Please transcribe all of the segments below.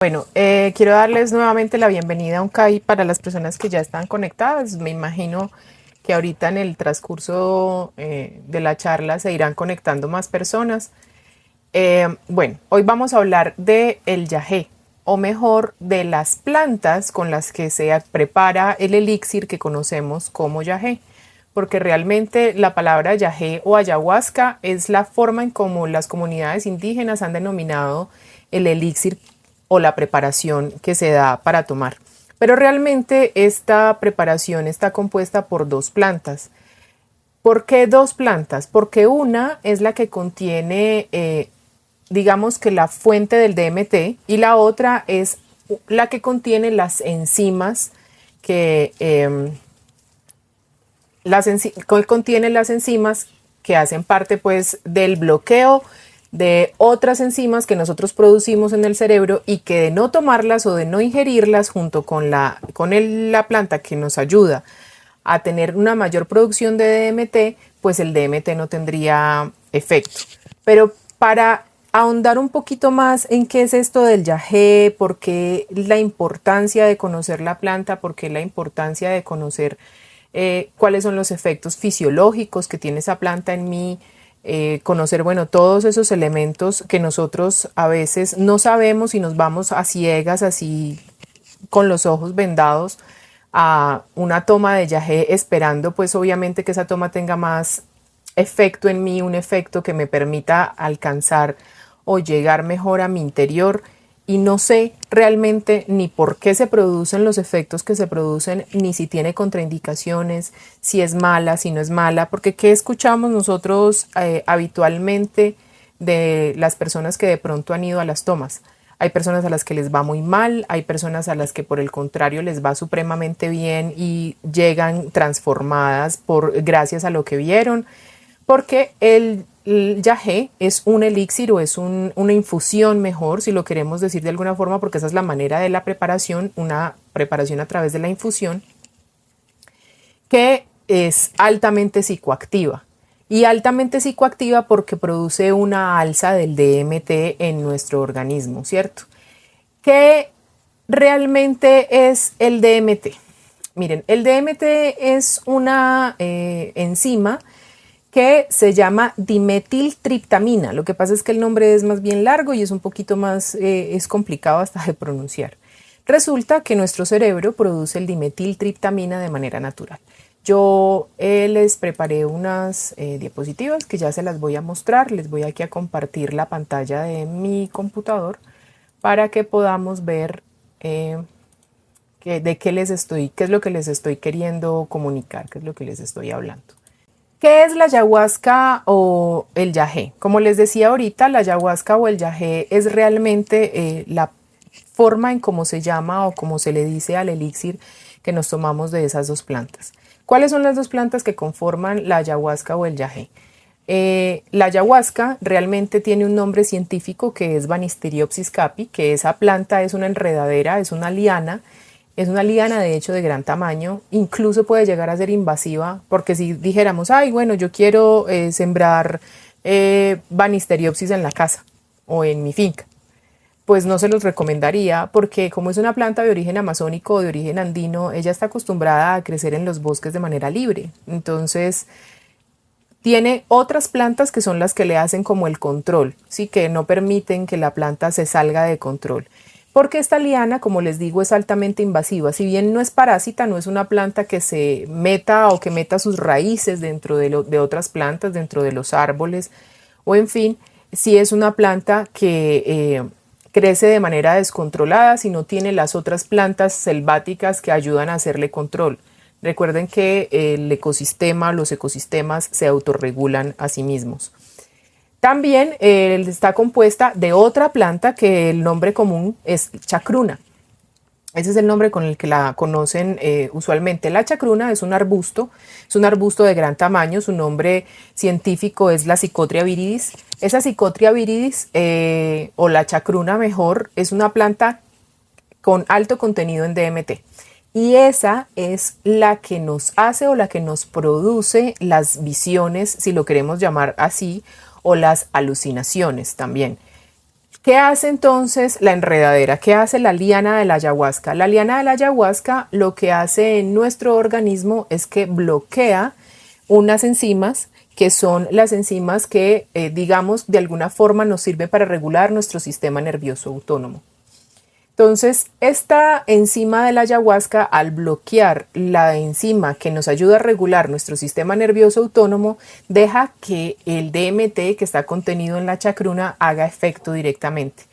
Bueno, quiero darles nuevamente la bienvenida a Uncay para las personas que ya están conectadas. Me imagino que ahorita en el transcurso de la charla se irán conectando más personas. Bueno, hoy vamos a hablar de el yagé, o mejor, de las plantas con las que se prepara el elixir que conocemos como yagé, porque realmente la palabra yagé o ayahuasca es la forma en cómo las comunidades indígenas han denominado el elixir o la preparación que se da para tomar. Pero realmente esta preparación está compuesta por dos plantas. ¿Por qué dos plantas? Porque una es la que contiene, digamos que la fuente del DMT, y la otra es la que contiene las enzimas que, contiene las enzimas que hacen parte pues del bloqueo de otras enzimas que nosotros producimos en el cerebro y que de no tomarlas o de no ingerirlas junto con la planta que nos ayuda a tener una mayor producción de DMT, pues el DMT no tendría efecto. Pero para ahondar un poquito más en qué es esto del yagé, por qué la importancia de conocer la planta, por qué la importancia de conocer cuáles son los efectos fisiológicos que tiene esa planta en mí, conocer, bueno, todos esos elementos que nosotros a veces no sabemos y nos vamos a ciegas, así con los ojos vendados, a una toma de yagé esperando pues obviamente que esa toma tenga más efecto en mí, un efecto que me permita alcanzar o llegar mejor a mi interior, y no sé realmente ni por qué se producen los efectos que se producen, ni si tiene contraindicaciones, si es mala, si no es mala, porque ¿qué escuchamos nosotros habitualmente de las personas que de pronto han ido a las tomas? Hay personas a las que les va muy mal, hay personas a las que por el contrario les va supremamente bien y llegan transformadas gracias a lo que vieron, porque el yagé es un elixir o es una infusión mejor, si lo queremos decir de alguna forma, porque esa es la manera de la preparación, una preparación a través de la infusión, que es altamente psicoactiva. Y altamente psicoactiva porque produce una alza del DMT en nuestro organismo, ¿cierto? ¿Qué realmente es el DMT? Miren, el DMT es una enzima que se llama dimetiltriptamina. Lo que pasa es que el nombre es más bien largo y es un poquito más, es complicado hasta de pronunciar. Resulta que nuestro cerebro produce el dimetiltriptamina de manera natural. Yo les preparé unas diapositivas que ya se las voy a mostrar. Les voy aquí a compartir la pantalla de mi computador para que podamos ver de qué qué es lo que les estoy queriendo comunicar, qué es lo que les estoy hablando. ¿Qué es la ayahuasca o el yagé? Como les decía ahorita, la ayahuasca o el yagé es realmente la forma en cómo se llama o cómo se le dice al elixir que nos tomamos de esas dos plantas. ¿Cuáles son las dos plantas que conforman la ayahuasca o el yagé? La ayahuasca realmente tiene un nombre científico que es Banisteriopsis capi, que esa planta es una enredadera, es una liana. Es una liana de hecho de gran tamaño, incluso puede llegar a ser invasiva, porque si dijéramos, ay, bueno, yo quiero sembrar Banisteriopsis en la casa o en mi finca, pues no se los recomendaría, porque como es una planta de origen amazónico o de origen andino, ella está acostumbrada a crecer en los bosques de manera libre. Entonces, tiene otras plantas que son las que le hacen como el control, sí, que no permiten que la planta se salga de control. Porque esta liana, como les digo, es altamente invasiva. Si bien no es parásita, no es una planta que se meta o que meta sus raíces dentro de otras plantas, dentro de los árboles, o en fin, sí es una planta que crece de manera descontrolada si no tiene las otras plantas selváticas que ayudan a hacerle control. Recuerden que el ecosistema, los ecosistemas se autorregulan a sí mismos. También está compuesta de otra planta que el nombre común es chacruna. Ese es el nombre con el que la conocen usualmente. La chacruna es un arbusto de gran tamaño. Su nombre científico es la Psychotria viridis. Esa Psychotria viridis, o la chacruna mejor, es una planta con alto contenido en DMT. Y esa es la que nos hace o la que nos produce las visiones, si lo queremos llamar así, o las alucinaciones también. ¿Qué hace entonces la enredadera? ¿Qué hace la liana de la ayahuasca? La liana de la ayahuasca lo que hace en nuestro organismo es que bloquea unas enzimas que son las enzimas que, digamos, de alguna forma nos sirven para regular nuestro sistema nervioso autónomo. Entonces, esta enzima de la ayahuasca, al bloquear la enzima que nos ayuda a regular nuestro sistema nervioso autónomo, deja que el DMT que está contenido en la chacruna haga efecto directamente.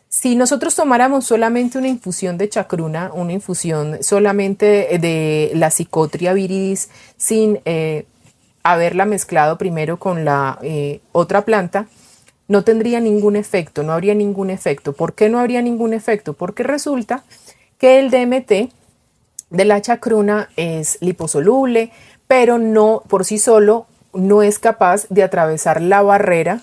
Si nosotros tomáramos solamente una infusión de chacruna, una infusión solamente de la Psychotria viridis, sin haberla mezclado primero con la otra planta, no tendría ningún efecto, no habría ningún efecto. ¿Por qué no habría ningún efecto? Porque resulta que el DMT de la chacruna es liposoluble, pero no por sí solo no es capaz de atravesar la barrera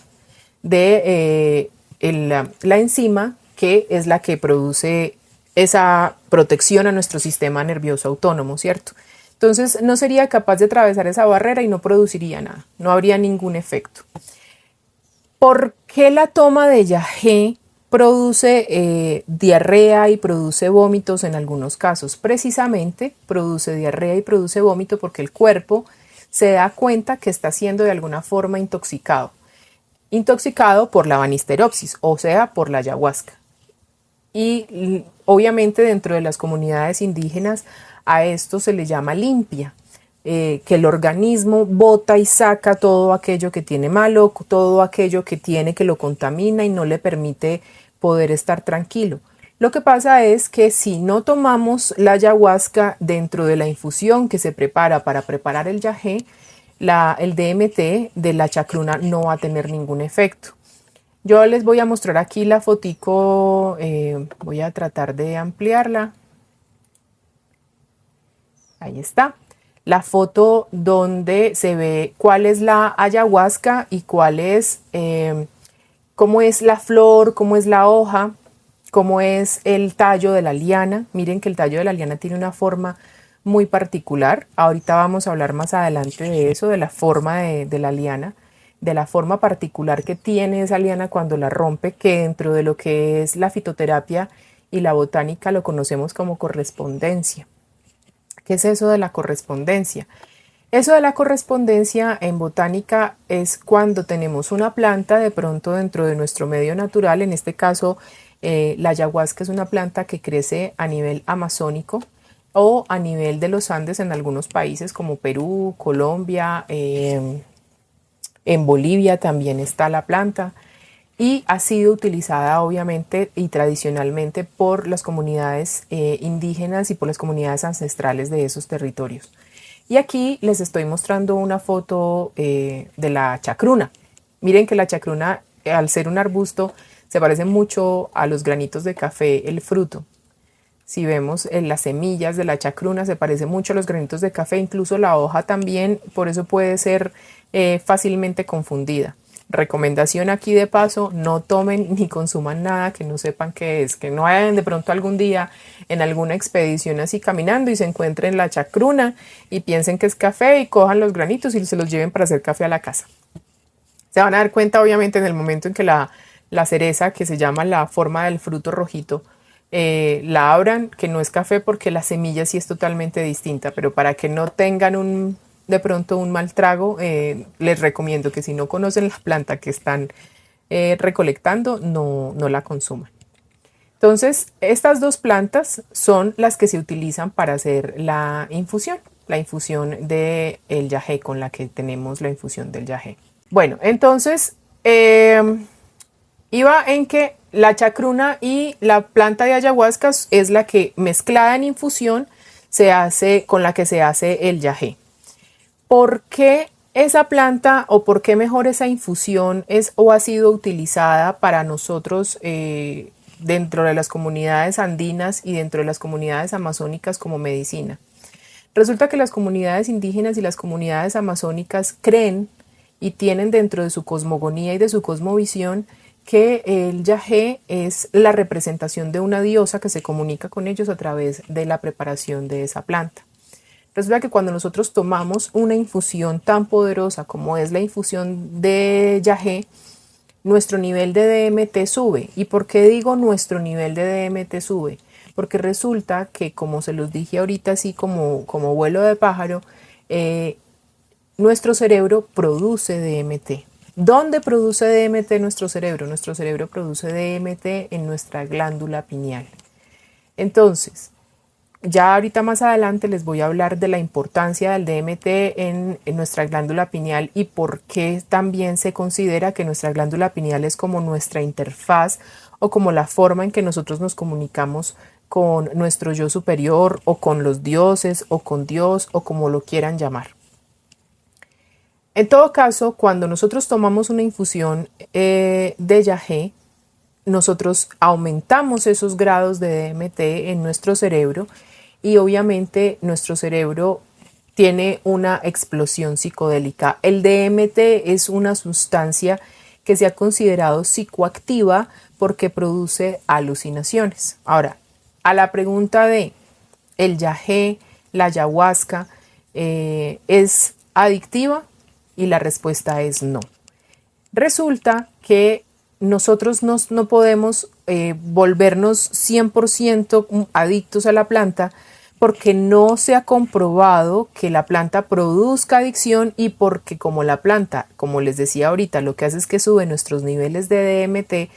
de la enzima que es la que produce esa protección a nuestro sistema nervioso autónomo, ¿cierto? Entonces no sería capaz de atravesar esa barrera y no produciría nada, no habría ningún efecto. ¿Por qué la toma de yagé produce diarrea y produce vómitos en algunos casos? Precisamente produce diarrea y produce vómito porque el cuerpo se da cuenta que está siendo de alguna forma intoxicado. Intoxicado por la banisteropsis, o sea, por la ayahuasca. Y obviamente dentro de las comunidades indígenas a esto se le llama limpia. Que el organismo bota y saca todo aquello que tiene malo, todo aquello que tiene que lo contamina y no le permite poder estar tranquilo. Lo que pasa es que si no tomamos la ayahuasca dentro de la infusión que se prepara para preparar el yagé, el DMT de la chacruna no va a tener ningún efecto. Yo les voy a mostrar aquí la fotico, voy a tratar de ampliarla. Ahí está. La foto donde se ve cuál es la ayahuasca y cuál es, cómo es la flor, cómo es la hoja, cómo es el tallo de la liana. Miren que el tallo de la liana tiene una forma muy particular. Ahorita vamos a hablar más adelante de eso, de la forma de la liana, de la forma particular que tiene esa liana cuando la rompe, que dentro de lo que es la fitoterapia y la botánica lo conocemos como correspondencia. ¿Qué es eso de la correspondencia? Eso de la correspondencia en botánica es cuando tenemos una planta de pronto dentro de nuestro medio natural, en este caso la ayahuasca es una planta que crece a nivel amazónico o a nivel de los Andes en algunos países como Perú, Colombia, en Bolivia también está la planta y ha sido utilizada obviamente y tradicionalmente por las comunidades indígenas y por las comunidades ancestrales de esos territorios. Y aquí les estoy mostrando una foto de la chacruna. Miren que la chacruna, al ser un arbusto, se parece mucho a los granitos de café, el fruto. Si vemos las semillas de la chacruna, se parece mucho a los granitos de café, incluso la hoja también, por eso puede ser fácilmente confundida. Recomendación aquí de paso, no tomen ni consuman nada que no sepan qué es, que no vayan de pronto algún día en alguna expedición así caminando y se encuentren la chacruna y piensen que es café y cojan los granitos y se los lleven para hacer café a la casa. Se van a dar cuenta obviamente en el momento en que la cereza, que se llama la forma del fruto rojito, la abran, que no es café porque la semilla sí es totalmente distinta, pero para que no tengan de pronto un mal trago, les recomiendo que si no conocen la planta que están recolectando, no la consuman. Entonces, estas dos plantas son las que se utilizan para hacer la infusión del yagé, con la que tenemos la infusión del yagé. Bueno, entonces, iba en que la chacruna y la planta de ayahuasca es la que mezclada en infusión se hace, con la que se hace el yagé. ¿Por qué esa planta o por qué mejor esa infusión es o ha sido utilizada para nosotros dentro de las comunidades andinas y dentro de las comunidades amazónicas como medicina? Resulta que las comunidades indígenas y las comunidades amazónicas creen y tienen dentro de su cosmogonía y de su cosmovisión que el yagé es la representación de una diosa que se comunica con ellos a través de la preparación de esa planta. Resulta que cuando nosotros tomamos una infusión tan poderosa como es la infusión de yagé, nuestro nivel de DMT sube. ¿Y por qué digo nuestro nivel de DMT sube? Porque resulta que, como se los dije ahorita, así como vuelo de pájaro, nuestro cerebro produce DMT. ¿Dónde produce DMT nuestro cerebro? Nuestro cerebro produce DMT en nuestra glándula pineal. Entonces, ya ahorita más adelante les voy a hablar de la importancia del DMT en nuestra glándula pineal y por qué también se considera que nuestra glándula pineal es como nuestra interfaz o como la forma en que nosotros nos comunicamos con nuestro yo superior o con los dioses o con Dios o como lo quieran llamar. En todo caso, cuando nosotros tomamos una infusión de yagé, nosotros aumentamos esos grados de DMT en nuestro cerebro y obviamente nuestro cerebro tiene una explosión psicodélica. El DMT es una sustancia que se ha considerado psicoactiva porque produce alucinaciones. Ahora, a la pregunta de el yagé, la ayahuasca, ¿es adictiva? Y la respuesta es no. Resulta que nosotros no podemos volvernos 100% adictos a la planta porque no se ha comprobado que la planta produzca adicción y porque como la planta, como les decía ahorita, lo que hace es que sube nuestros niveles de DMT,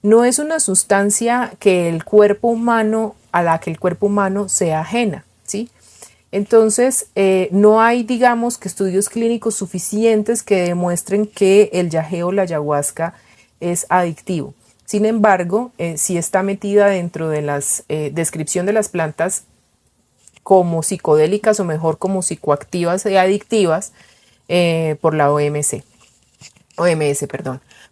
no es una sustancia que el cuerpo humano, a la que el cuerpo humano sea ajena, ¿sí? Entonces, no hay, digamos, que estudios clínicos suficientes que demuestren que el yagé o la ayahuasca es adictivo. Sin embargo, sí está metida dentro de la descripción de las plantas como psicodélicas o mejor como psicoactivas y adictivas por la OMS.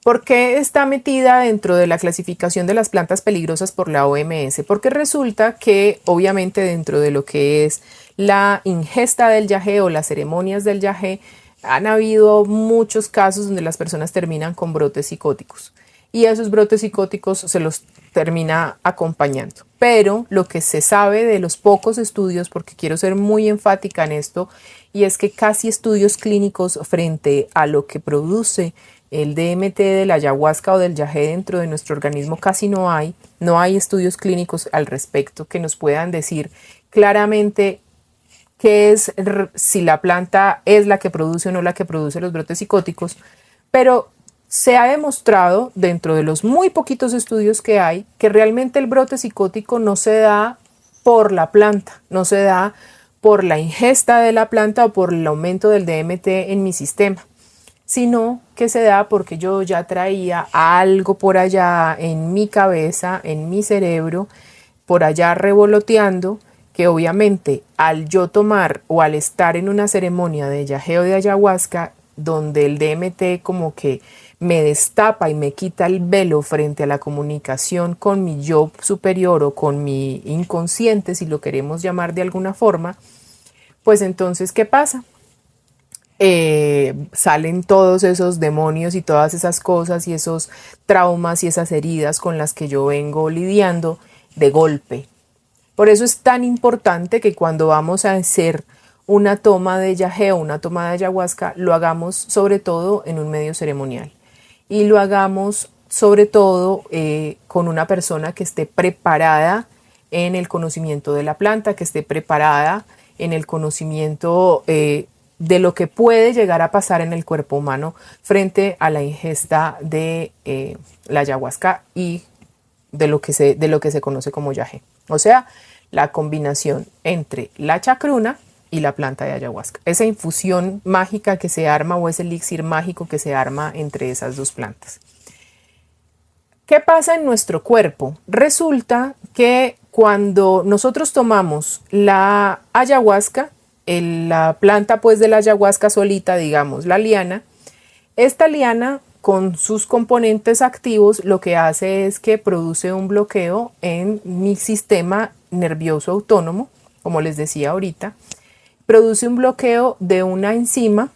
¿Por qué está metida dentro de la clasificación de las plantas peligrosas por la OMS? Porque resulta que obviamente dentro de lo que es la ingesta del yagé o las ceremonias del yagé han habido muchos casos donde las personas terminan con brotes psicóticos y esos brotes psicóticos se los termina acompañando. Pero lo que se sabe de los pocos estudios, porque quiero ser muy enfática en esto, y es que casi estudios clínicos frente a lo que produce el DMT de la ayahuasca o del yagé dentro de nuestro organismo casi no hay estudios clínicos al respecto que nos puedan decir claramente qué es, si la planta es la que produce o no la que produce los brotes psicóticos, pero se ha demostrado dentro de los muy poquitos estudios que hay que realmente el brote psicótico no se da por la planta, no se da por la ingesta de la planta o por el aumento del DMT en mi sistema, sino que se da porque yo ya traía algo por allá en mi cabeza, en mi cerebro, por allá revoloteando, que obviamente al yo tomar o al estar en una ceremonia de yagé o de ayahuasca, donde el DMT como que me destapa y me quita el velo frente a la comunicación con mi yo superior o con mi inconsciente, si lo queremos llamar de alguna forma, pues entonces, ¿qué pasa? Salen todos esos demonios y todas esas cosas y esos traumas y esas heridas con las que yo vengo lidiando de golpe. Por eso es tan importante que cuando vamos a hacer una toma de yagé o una toma de ayahuasca, lo hagamos sobre todo en un medio ceremonial y lo hagamos sobre todo con una persona que esté preparada en el conocimiento de la planta, que esté preparada en el conocimiento de lo que puede llegar a pasar en el cuerpo humano frente a la ingesta de la ayahuasca y de lo que se conoce como yagé. O sea, la combinación entre la chacruna y la planta de ayahuasca. Esa infusión mágica que se arma o ese elixir mágico que se arma entre esas dos plantas. ¿Qué pasa en nuestro cuerpo? Resulta que cuando nosotros tomamos la ayahuasca, la planta pues de la ayahuasca solita, digamos, la liana, esta liana con sus componentes activos lo que hace es que produce un bloqueo en mi sistema nervioso autónomo, como les decía ahorita, produce un bloqueo de una enzima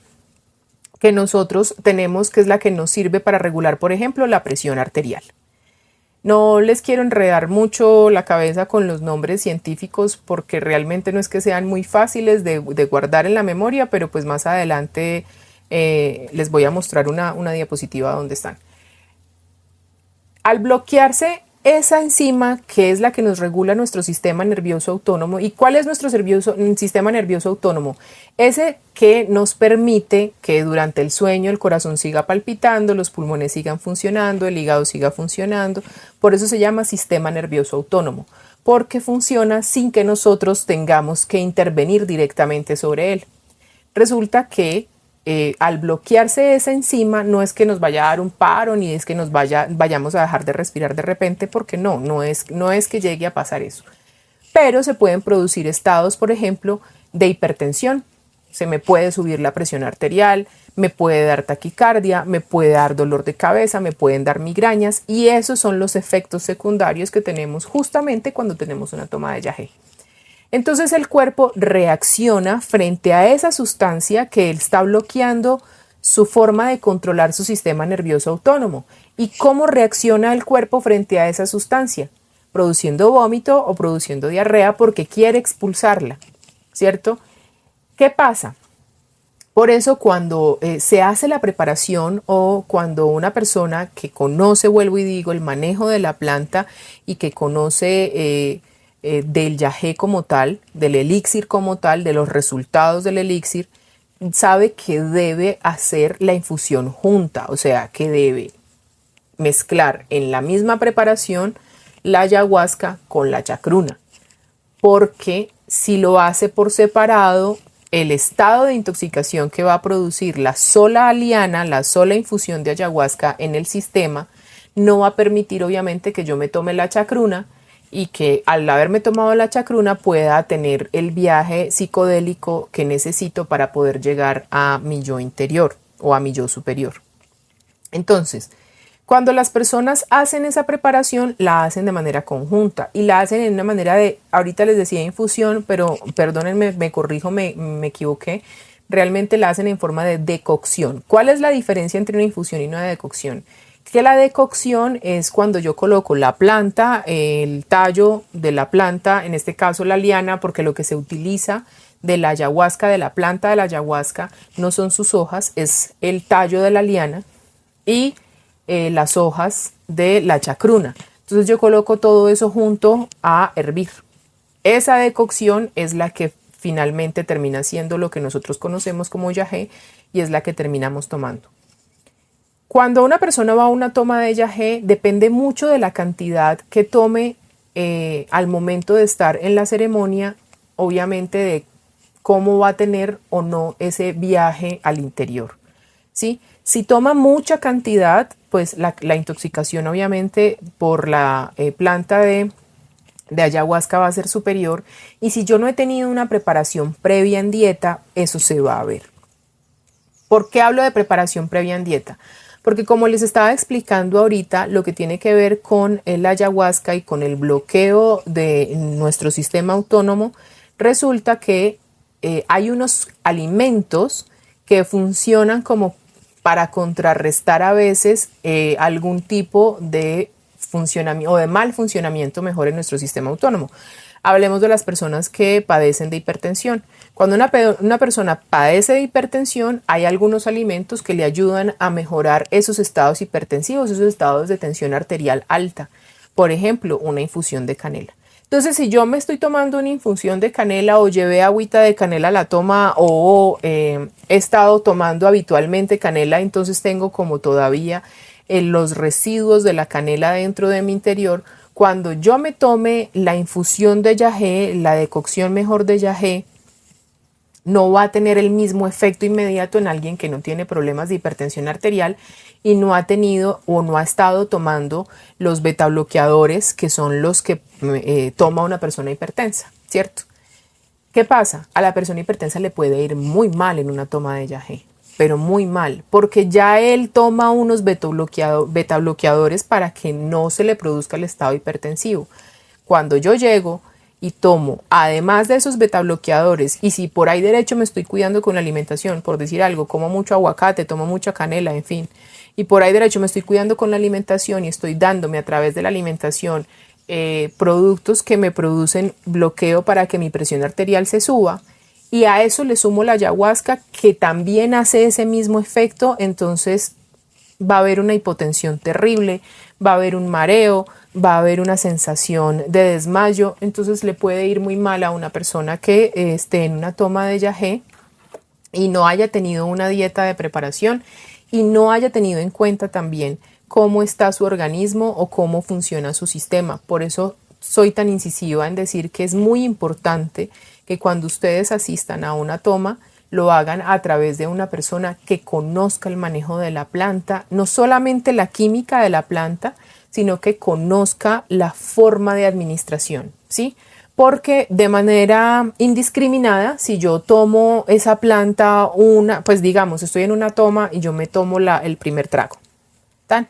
que nosotros tenemos, que es la que nos sirve para regular, por ejemplo, la presión arterial. No les quiero enredar mucho la cabeza con los nombres científicos porque realmente no es que sean muy fáciles de guardar en la memoria, pero pues más adelante les voy a mostrar una diapositiva donde están. Al bloquearse esa enzima, que es la que nos regula nuestro sistema nervioso autónomo, ¿y cuál es nuestro sistema nervioso autónomo? Ese que nos permite que durante el sueño el corazón siga palpitando, los pulmones sigan funcionando, el hígado siga funcionando. Por eso se llama sistema nervioso autónomo, porque funciona sin que nosotros tengamos que intervenir directamente sobre él. Resulta que al bloquearse esa enzima no es que nos vaya a dar un paro ni es que vayamos a dejar de respirar de repente, porque no es que llegue a pasar eso. Pero se pueden producir estados, por ejemplo, de hipertensión. Se me puede subir la presión arterial, me puede dar taquicardia, me puede dar dolor de cabeza, me pueden dar migrañas, y esos son los efectos secundarios que tenemos justamente cuando tenemos una toma de yagé. Entonces el cuerpo reacciona frente a esa sustancia que está bloqueando su forma de controlar su sistema nervioso autónomo. ¿Y cómo reacciona el cuerpo frente a esa sustancia? Produciendo vómito o produciendo diarrea porque quiere expulsarla, ¿cierto? ¿Qué pasa? Por eso cuando se hace la preparación o cuando una persona que conoce, vuelvo y digo, el manejo de la planta y que conoce del yagé como tal, del elixir como tal, de los resultados del elixir, sabe que debe hacer la infusión junta, o sea, que debe mezclar en la misma preparación la ayahuasca con la chacruna, porque si lo hace por separado, el estado de intoxicación que va a producir la sola liana, la sola infusión de ayahuasca en el sistema, no va a permitir obviamente que yo me tome la chacruna y que al haberme tomado la chacruna pueda tener el viaje psicodélico que necesito para poder llegar a mi yo interior o a mi yo superior. Entonces, cuando las personas hacen esa preparación, la hacen de manera conjunta y la hacen en una manera de, ahorita les decía infusión, pero perdónenme, me corrijo, me equivoqué, realmente la hacen en forma de decocción. ¿Cuál es la diferencia entre una infusión y una decocción? Que la decocción es cuando yo coloco la planta, el tallo de la planta, en este caso la liana, porque lo que se utiliza de la ayahuasca, de la planta de la ayahuasca, no son sus hojas, es el tallo de la liana y las hojas de la chacruna. Entonces yo coloco todo eso junto a hervir. Esa decocción es la que finalmente termina siendo lo que nosotros conocemos como yagé y es la que terminamos tomando. Cuando una persona va a una toma de yagé, depende mucho de la cantidad que tome al momento de estar en la ceremonia, obviamente de cómo va a tener o no ese viaje al interior, ¿sí? Si toma mucha cantidad, pues la intoxicación obviamente por la planta de ayahuasca va a ser superior, y si yo no he tenido una preparación previa en dieta, eso se va a ver. ¿Por qué hablo de preparación previa en dieta? Porque como les estaba explicando ahorita, lo que tiene que ver con el ayahuasca y con el bloqueo de nuestro sistema autónomo, resulta que hay unos alimentos que funcionan como para contrarrestar a veces algún tipo de funcionamiento o de mal funcionamiento mejor en nuestro sistema autónomo. Hablemos de las personas que padecen de hipertensión. Cuando una persona padece de hipertensión, hay algunos alimentos que le ayudan a mejorar esos estados hipertensivos, esos estados de tensión arterial alta. Por ejemplo, una infusión de canela. Entonces, si yo me estoy tomando una infusión de canela o llevé agüita de canela a la toma o he estado tomando habitualmente canela, entonces tengo como todavía los residuos de la canela dentro de mi interior. Cuando yo me tome la infusión de yagé, la decocción mejor de yagé, no va a tener el mismo efecto inmediato en alguien que no tiene problemas de hipertensión arterial y no ha tenido o no ha estado tomando los betabloqueadores, que son los que toma una persona hipertensa, ¿cierto? ¿Qué pasa? A la persona hipertensa le puede ir muy mal en una toma de yagé, pero muy mal, porque ya él toma unos betabloqueadores para que no se le produzca el estado hipertensivo. Cuando yo llego y tomo, además de esos betabloqueadores, y si por ahí derecho me estoy cuidando con la alimentación, por decir algo, como mucho aguacate, tomo mucha canela, en fin, y por ahí derecho me estoy cuidando con la alimentación y estoy dándome a través de la alimentación productos que me producen bloqueo para que mi presión arterial se suba, y a eso le sumo la ayahuasca que también hace ese mismo efecto, entonces va a haber una hipotensión terrible, va a haber un mareo, va a haber una sensación de desmayo. Entonces le puede ir muy mal a una persona que esté en una toma de yagé y no haya tenido una dieta de preparación y no haya tenido en cuenta también cómo está su organismo o cómo funciona su sistema. Por eso soy tan incisiva en decir que es muy importante que cuando ustedes asistan a una toma lo hagan a través de una persona que conozca el manejo de la planta, no solamente la química de la planta, sino que conozca la forma de administración, ¿sí? Porque de manera indiscriminada, si yo tomo esa planta, pues digamos, estoy en una toma y yo me tomo el primer trago, ¿tan?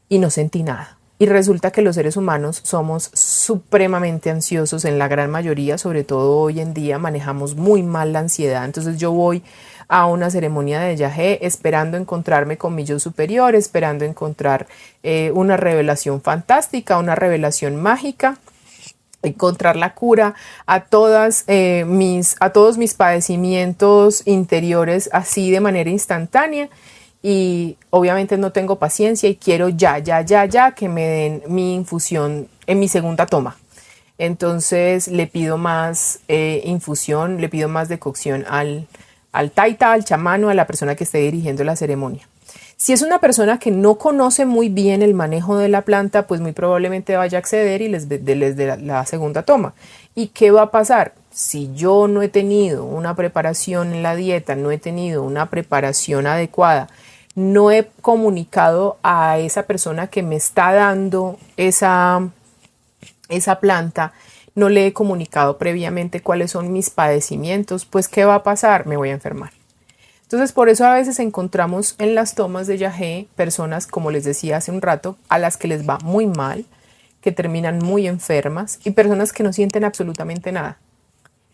Y no sentí nada. Y resulta que los seres humanos somos supremamente ansiosos en la gran mayoría, sobre todo hoy en día manejamos muy mal la ansiedad. Entonces yo voy a una ceremonia de yagé esperando encontrarme con mi yo superior, esperando encontrar una revelación fantástica, una revelación mágica, encontrar la cura a todos mis padecimientos interiores así de manera instantánea. Y obviamente no tengo paciencia y quiero ya que me den mi infusión en mi segunda toma. Entonces le pido más infusión, le pido más decocción al taita, al chamano, a la persona que esté dirigiendo la ceremonia. Si es una persona que no conoce muy bien el manejo de la planta, pues muy probablemente vaya a acceder y les dé la segunda toma. ¿Y qué va a pasar? Si yo no he tenido una preparación en la dieta, no he tenido una preparación adecuada, no he comunicado a esa persona que me está dando esa planta, no le he comunicado previamente cuáles son mis padecimientos, pues ¿qué va a pasar? Me voy a enfermar. Entonces por eso a veces encontramos en las tomas de yagé personas, como les decía hace un rato, a las que les va muy mal, que terminan muy enfermas y personas que no sienten absolutamente nada.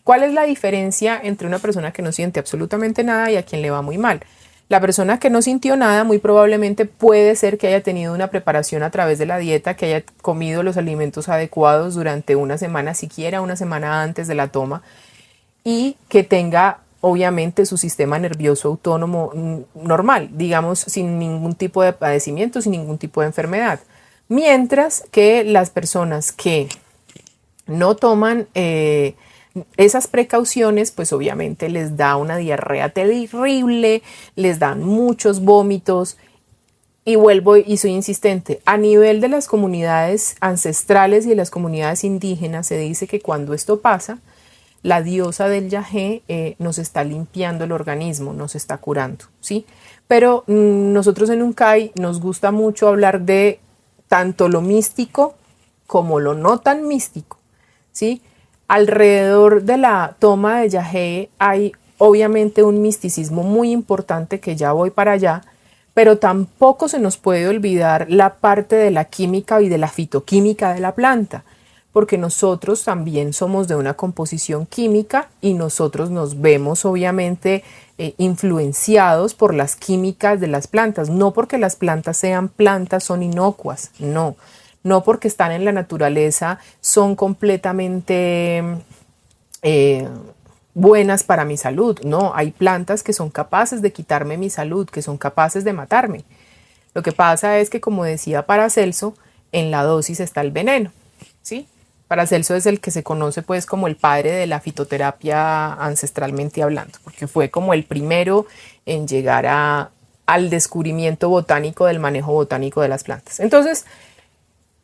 ¿Cuál es la diferencia entre una persona que no siente absolutamente nada y a quien le va muy mal? La persona que no sintió nada muy probablemente puede ser que haya tenido una preparación a través de la dieta, que haya comido los alimentos adecuados durante una semana, siquiera una semana antes de la toma, y que tenga obviamente su sistema nervioso autónomo normal, digamos, sin ningún tipo de padecimiento, sin ningún tipo de enfermedad. Mientras que las personas que no toman esas precauciones, pues obviamente les da una diarrea terrible, les dan muchos vómitos. Y vuelvo y soy insistente, a nivel de las comunidades ancestrales y de las comunidades indígenas se dice que cuando esto pasa, la diosa del yagé nos está limpiando el organismo, nos está curando, ¿sí? Pero nosotros en Uncay nos gusta mucho hablar de tanto lo místico como lo no tan místico, ¿sí? Alrededor de la toma de yagé hay obviamente un misticismo muy importante que ya voy para allá, pero tampoco se nos puede olvidar la parte de la química y de la fitoquímica de la planta, porque nosotros también somos de una composición química y nosotros nos vemos obviamente influenciados por las químicas de las plantas, no porque las plantas sean plantas son inocuas, no porque están en la naturaleza son completamente buenas para mi salud, no, hay plantas que son capaces de quitarme mi salud, que son capaces de matarme. Lo que pasa es que, como decía Paracelso, en la dosis está el veneno, ¿sí? Paracelso es el que se conoce pues como el padre de la fitoterapia ancestralmente hablando, porque fue como el primero en llegar al descubrimiento botánico del manejo botánico de las plantas. Entonces,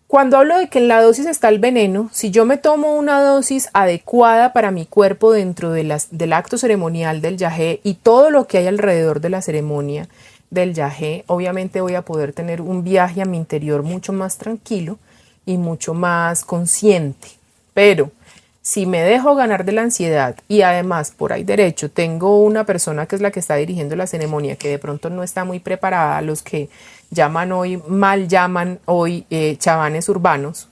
cuando hablo de que en la dosis está el veneno, si yo me tomo una dosis adecuada para mi cuerpo dentro del acto ceremonial del yagé y todo lo que hay alrededor de la ceremonia del yagé, obviamente voy a poder tener un viaje a mi interior mucho más tranquilo y mucho más consciente. Pero si me dejo ganar de la ansiedad y además por ahí derecho tengo una persona que es la que está dirigiendo la ceremonia que de pronto no está muy preparada, los que mal llaman hoy chamanes urbanos,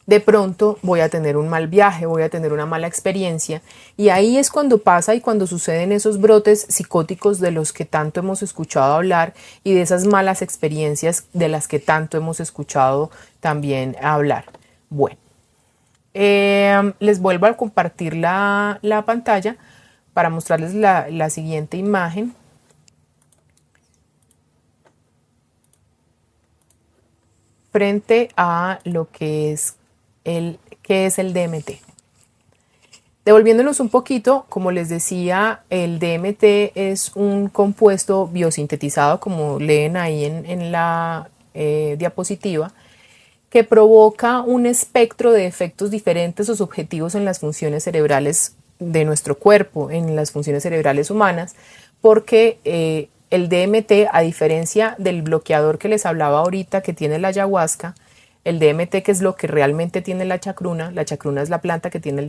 de pronto voy a tener un mal viaje, voy a tener una mala experiencia y ahí es cuando pasa y cuando suceden esos brotes psicóticos de los que tanto hemos escuchado hablar y de esas malas experiencias de las que tanto hemos escuchado también hablar. Bueno, les vuelvo a compartir la pantalla para mostrarles la siguiente imagen. frente a lo que es ¿qué es el DMT? Devolviéndonos un poquito, como les decía, el DMT es un compuesto biosintetizado, como leen ahí en la diapositiva, que provoca un espectro de efectos diferentes o subjetivos en las funciones cerebrales de nuestro cuerpo, en las funciones cerebrales humanas, porque el DMT, a diferencia del bloqueador que les hablaba ahorita que tiene la ayahuasca, el DMT, que es lo que realmente tiene la chacruna es la planta que tiene el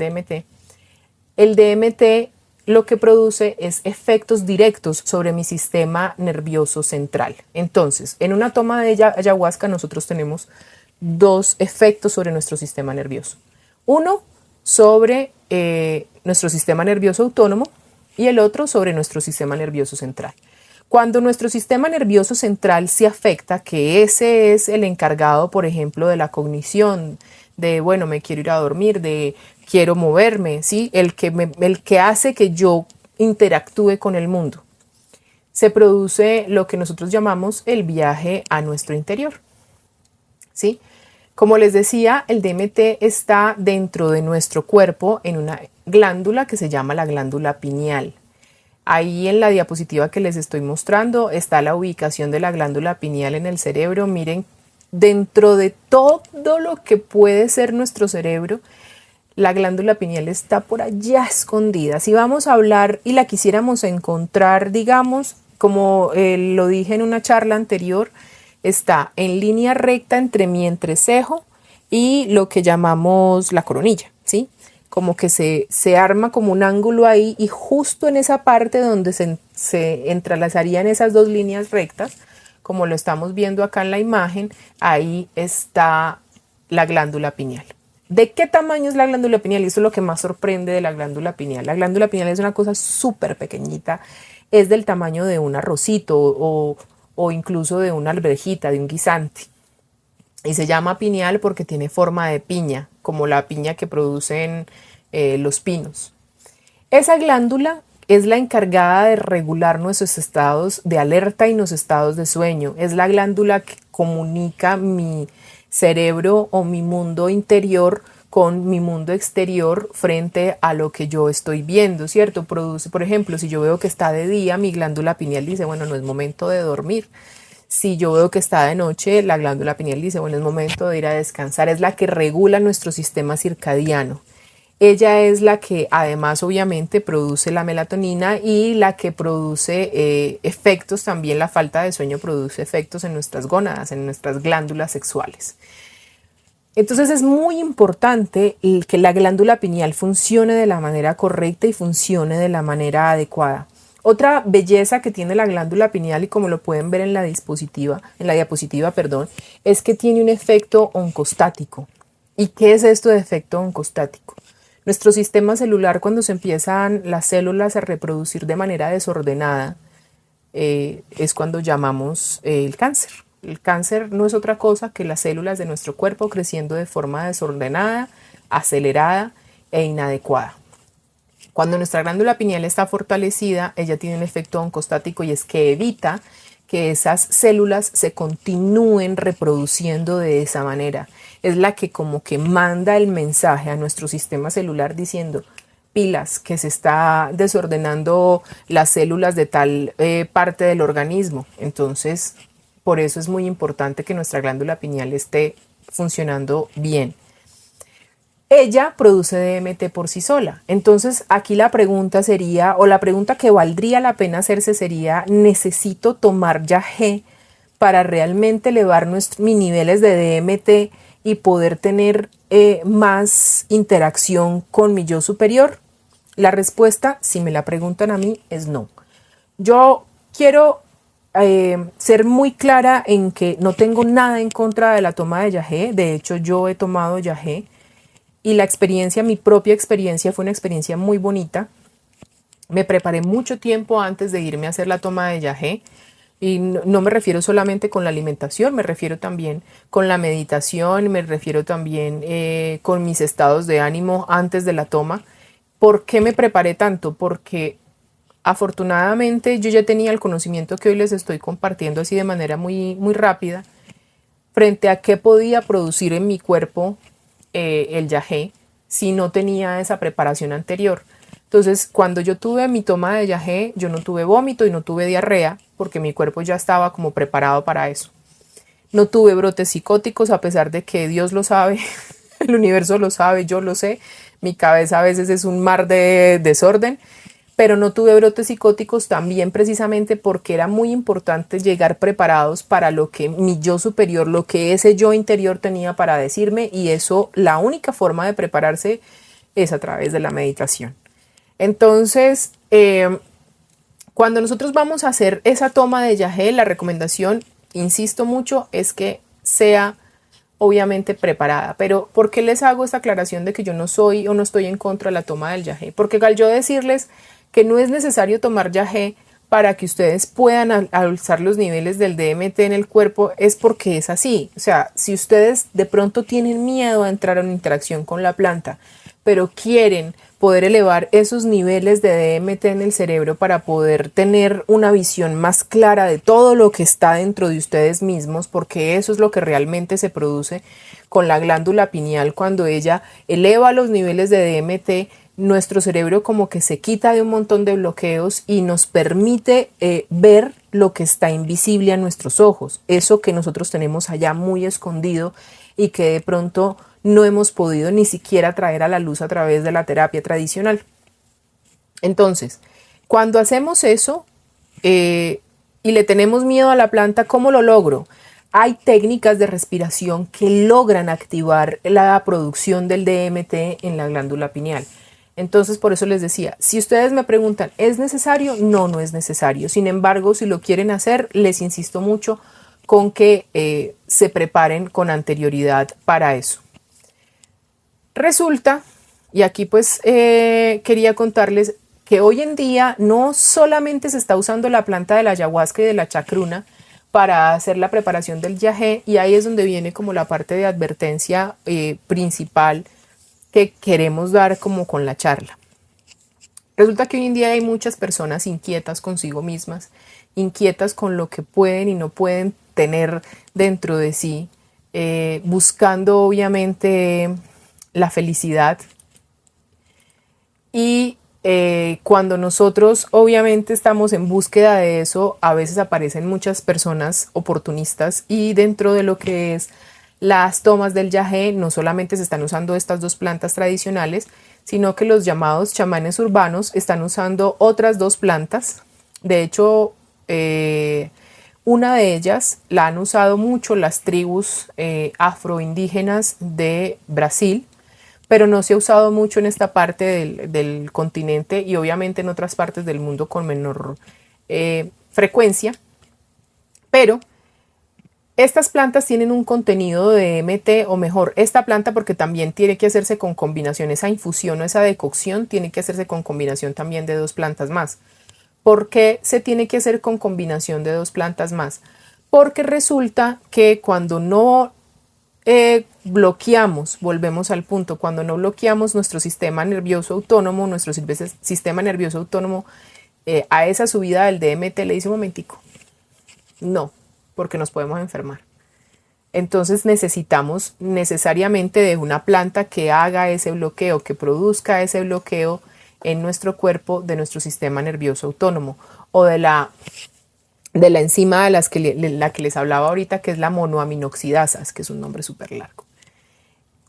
DMT lo que produce es efectos directos sobre mi sistema nervioso central. Entonces, en una toma de ayahuasca nosotros tenemos dos efectos sobre nuestro sistema nervioso. Uno sobre nuestro sistema nervioso autónomo y el otro sobre nuestro sistema nervioso central. Cuando nuestro sistema nervioso central se afecta, que ese es el encargado, por ejemplo, de la cognición, de, bueno, me quiero ir a dormir, de quiero moverme, ¿sí? El que hace que yo interactúe con el mundo. Se produce lo que nosotros llamamos el viaje a nuestro interior, ¿sí? Como les decía, el DMT está dentro de nuestro cuerpo en una glándula que se llama la glándula pineal. Ahí en la diapositiva que les estoy mostrando está la ubicación de la glándula pineal en el cerebro. Miren, dentro de todo lo que puede ser nuestro cerebro, la glándula pineal está por allá escondida. Si vamos a hablar y la quisiéramos encontrar, digamos, como lo dije en una charla anterior, está en línea recta entre mi entrecejo y lo que llamamos la coronilla, ¿sí? Como que se arma como un ángulo ahí y justo en esa parte donde se entrelazarían esas dos líneas rectas, como lo estamos viendo acá en la imagen, ahí está la glándula pineal. ¿De qué tamaño es la glándula pineal? Y eso es lo que más sorprende de la glándula pineal. La glándula pineal es una cosa súper pequeñita, es del tamaño de un arrocito o incluso de una alverjita, de un guisante. Y se llama pineal porque tiene forma de piña, como la piña que producen los pinos. Esa glándula es la encargada de regular nuestros estados de alerta y los estados de sueño. Es la glándula que comunica mi cerebro o mi mundo interior con mi mundo exterior frente a lo que yo estoy viendo, ¿cierto? Produce, por ejemplo, si yo veo que está de día, mi glándula pineal dice, bueno, no es momento de dormir. Si yo veo que está de noche, la glándula pineal dice, bueno, es momento de ir a descansar. Es la que regula nuestro sistema circadiano. Ella es la que además obviamente produce la melatonina y la que produce efectos, también la falta de sueño produce efectos en nuestras gónadas, en nuestras glándulas sexuales. Entonces es muy importante que la glándula pineal funcione de la manera correcta y funcione de la manera adecuada. Otra belleza que tiene la glándula pineal, y como lo pueden ver en la diapositiva, es que tiene un efecto oncostático. ¿Y qué es esto de efecto oncostático? Nuestro sistema celular, cuando se empiezan las células a reproducir de manera desordenada, es cuando llamamos el cáncer. El cáncer no es otra cosa que las células de nuestro cuerpo creciendo de forma desordenada, acelerada e inadecuada. Cuando nuestra glándula pineal está fortalecida, ella tiene un efecto oncostático y es que evita que esas células se continúen reproduciendo de esa manera. Es la que como que manda el mensaje a nuestro sistema celular diciendo, pilas, que se está desordenando las células de tal parte del organismo. Entonces, por eso es muy importante que nuestra glándula pineal esté funcionando bien. Ella produce DMT por sí sola. Entonces aquí la pregunta sería, o la pregunta que valdría la pena hacerse sería, ¿necesito tomar yagé para realmente elevar mis niveles de DMT y poder tener más interacción con mi yo superior? La respuesta, si me la preguntan a mí, es no. Yo quiero ser muy clara en que no tengo nada en contra de la toma de yagé. De hecho, yo he tomado yagé. Y la experiencia, mi propia experiencia, fue una experiencia muy bonita. Me preparé mucho tiempo antes de irme a hacer la toma de yagé. Y no me refiero solamente con la alimentación, me refiero también con la meditación, me refiero también con mis estados de ánimo antes de la toma. ¿Por qué me preparé tanto? Porque afortunadamente yo ya tenía el conocimiento que hoy les estoy compartiendo así de manera muy, muy rápida. frente a qué podía producir en mi cuerpo el yagé si no tenía esa preparación anterior. Entonces, cuando yo tuve mi toma de yagé, yo no tuve vómito y no tuve diarrea porque mi cuerpo ya estaba como preparado para eso. No tuve brotes psicóticos a pesar de que Dios lo sabe, el universo lo sabe, yo lo sé. Mi cabeza a veces es un mar de desorden, pero no tuve brotes psicóticos también precisamente porque era muy importante llegar preparados para lo que mi yo superior, lo que ese yo interior tenía para decirme, y eso, la única forma de prepararse es a través de la meditación. Entonces, cuando nosotros vamos a hacer esa toma de yagé, la recomendación, insisto mucho, es que sea obviamente preparada. Pero ¿por qué les hago esta aclaración de que yo no soy o no estoy en contra de la toma del yagé? Porque al yo decirles que no es necesario tomar yagé para que ustedes puedan alzar los niveles del DMT en el cuerpo, es porque es así. O sea, si ustedes de pronto tienen miedo a entrar en interacción con la planta, pero quieren poder elevar esos niveles de DMT en el cerebro para poder tener una visión más clara de todo lo que está dentro de ustedes mismos, porque eso es lo que realmente se produce con la glándula pineal cuando ella eleva los niveles de DMT. Nuestro cerebro como que se quita de un montón de bloqueos y nos permite ver lo que está invisible a nuestros ojos, eso que nosotros tenemos allá muy escondido y que de pronto no hemos podido ni siquiera traer a la luz a través de la terapia tradicional. Entonces, cuando hacemos eso y le tenemos miedo a la planta, ¿cómo lo logro? Hay técnicas de respiración que logran activar la producción del DMT en la glándula pineal. Entonces, por eso les decía, si ustedes me preguntan, ¿es necesario? No, no es necesario. Sin embargo, si lo quieren hacer, les insisto mucho con que se preparen con anterioridad para eso. Resulta, y aquí pues quería contarles que hoy en día no solamente se está usando la planta de la ayahuasca y de la chacruna para hacer la preparación del yagé, y ahí es donde viene como la parte de advertencia principal que queremos dar como con la charla. Resulta que hoy en día hay muchas personas inquietas consigo mismas, inquietas con lo que pueden y no pueden tener dentro de sí, buscando obviamente la felicidad. Y cuando nosotros obviamente estamos en búsqueda de eso, a veces aparecen muchas personas oportunistas, y dentro de lo que es las tomas del yagé no solamente se están usando estas dos plantas tradicionales, sino que los llamados chamanes urbanos están usando otras dos plantas. De hecho, una de ellas la han usado mucho las tribus afroindígenas de Brasil, pero no se ha usado mucho en esta parte del continente, y obviamente en otras partes del mundo con menor frecuencia. Pero estas plantas tienen un contenido de DMT, o mejor, esta planta, porque también tiene que hacerse con combinación, esa infusión o esa decocción tiene que hacerse con combinación también de dos plantas más. ¿Por qué se tiene que hacer con combinación de dos plantas más? Porque resulta que cuando no bloqueamos, volvemos al punto, cuando no bloqueamos nuestro sistema nervioso autónomo, sistema nervioso autónomo a esa subida del DMT, le dice un momentico, no, porque nos podemos enfermar. Entonces necesitamos necesariamente de una planta que haga ese bloqueo, que produzca ese bloqueo en nuestro cuerpo de nuestro sistema nervioso autónomo, o de la enzima de la que les hablaba ahorita, que es la monoaminoxidasa, que es un nombre súper largo.